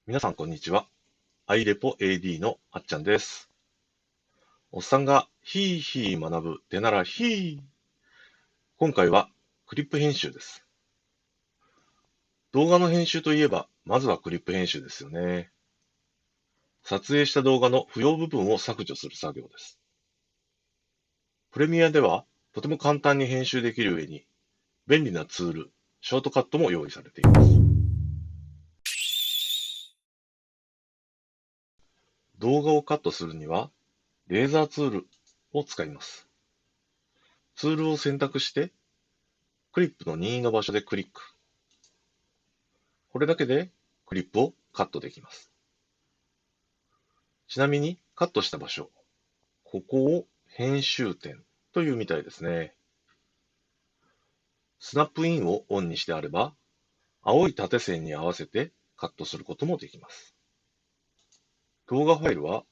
皆さん、こんにちは。アイレポ AD のあっちゃんです。おっさんがヒーヒー学ぶ手ならヒー。今回はクリップ編集です。動画の編集といえば、まずはクリップ編集ですよね。撮影した動画の不要部分を削除する作業です。プレミアでは、とても簡単に編集できる上に、便利なツール、ショートカットも用意されています。動画をカットするには、レーザーツールを使います。ツールを選択して、クリップの任意の場所でクリック。これだけでクリップをカットできます。ちなみにカットした場所、ここを編集点というみたいですね。スナップインをオンにしてあれば、青い縦線に合わせてカットすることもできます。動画ファイルは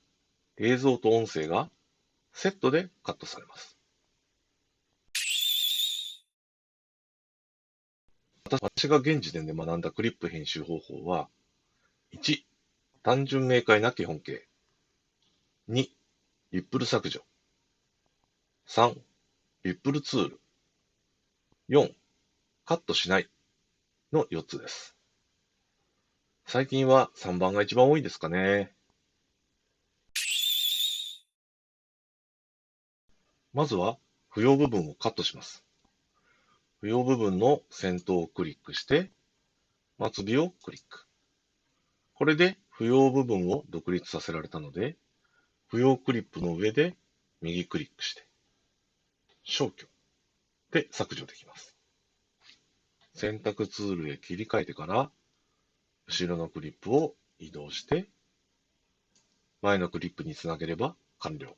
映像と音声がセットでカットされます。私が現時点で学んだクリップ編集方法は、1、単純明快な基本形。2、リップル削除。3、リップルツール。4、カットしないの4つです。最近は3番が一番多いですかね。まずは不要部分をカットします。不要部分の先頭をクリックして、末尾をクリック。これで不要部分を独立させられたので、不要クリップの上で右クリックして、消去で削除できます。選択ツールへ切り替えてから、後ろのクリップを移動して、前のクリップにつなげれば完了。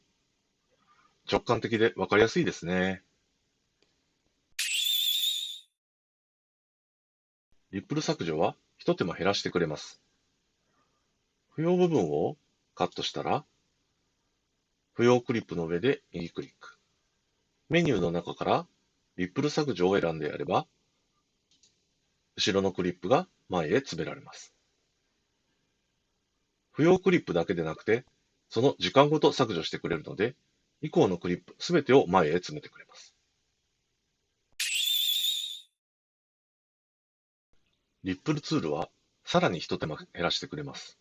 直感的でわかりやすいですね。リップル削除は一手間減らしてくれます。不要部分をカットしたら、不要クリップの上で右クリック。メニューの中からリップル削除を選んでやれば、後ろのクリップが前へ詰められます。不要クリップだけでなくて、その時間ごと削除してくれるので、以降のクリップすべてを前へ詰めてくれます。リップルツールはさらに一手間減らしてくれます。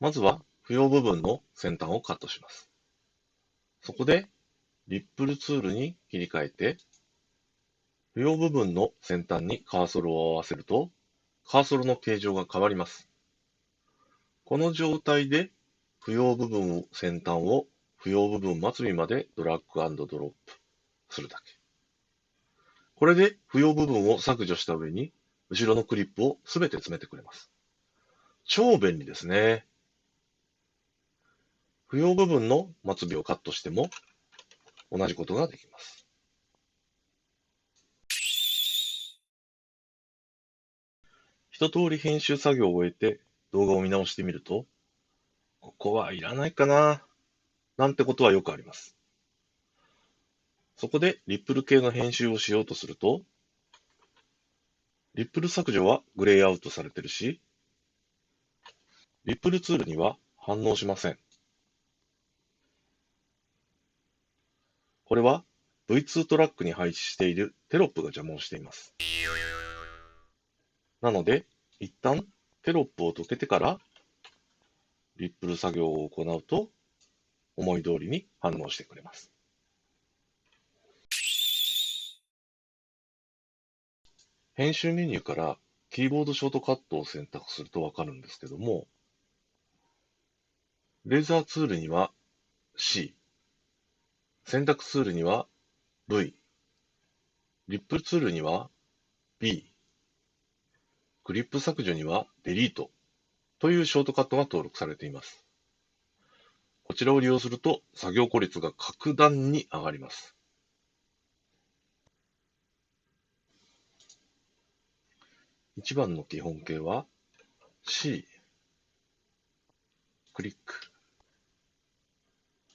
まずは不要部分の先端をカットします。そこでリップルツールに切り替えて、不要部分の先端にカーソルを合わせると、カーソルの形状が変わります。この状態で不要部分先端を不要部分末尾までドラッグ&ドロップするだけ。これで不要部分を削除した上に、後ろのクリップをすべて詰めてくれます。超便利ですね。不要部分の末尾をカットしても同じことができます。一通り編集作業を終えて動画を見直してみると、ここはいらないかな、なんてことはよくあります。そこでリップル系の編集をしようとすると、リップル削除はグレーアウトされてるし、リップルツールには反応しません。これは V2 トラックに配置しているテロップが邪魔をしています。なので、一旦テロップを解けてからリップル作業を行うと思い通りに反応してくれます。編集メニューからキーボードショートカットを選択するとわかるんですけども、レーザーツールには C、選択ツールには V、リップルツールには B、クリップ削除には Delete というショートカットが登録されています。こちらを利用すると作業効率が格段に上がります。一番の基本形は C、クリック、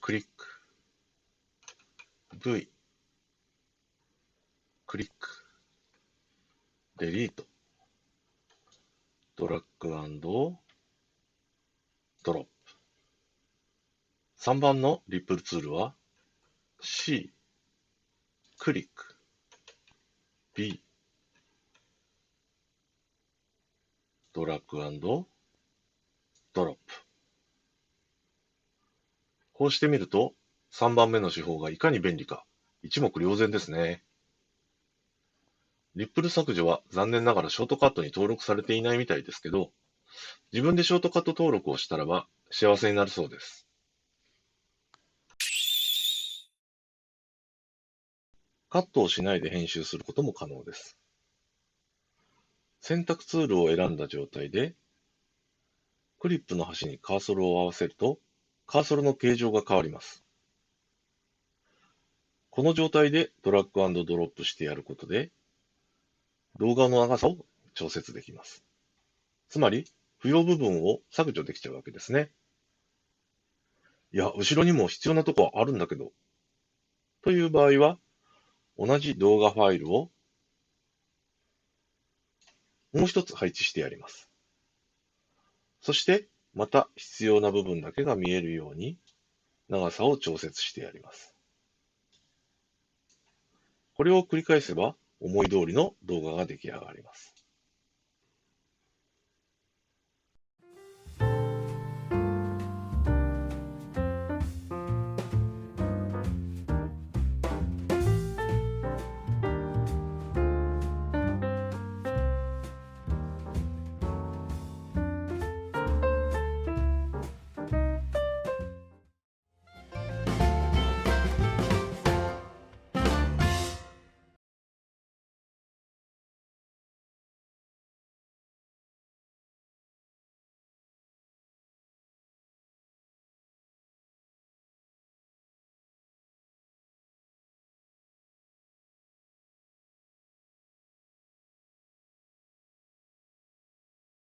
クリック、V、クリック、デリート、ドラッグドロップ。3番のリップルツールは C、クリック、B、ドラッグドロップ。こうしてみると、3番目の手法がいかに便利か、一目瞭然ですね。リップル削除は残念ながらショートカットに登録されていないみたいですけど、自分でショートカット登録をしたらば幸せになるそうです。カットをしないで編集することも可能です。選択ツールを選んだ状態で、クリップの端にカーソルを合わせると、カーソルの形状が変わります。この状態でドラッグ&ドロップしてやることで、動画の長さを調節できます。つまり、不要部分を削除できちゃうわけですね。いや、後ろにも必要なとこはあるんだけど、という場合は、同じ動画ファイルをもう一つ配置してやります。そして、また必要な部分だけが見えるように、長さを調節してやります。これを繰り返せば、思い通りの動画が出来上がります。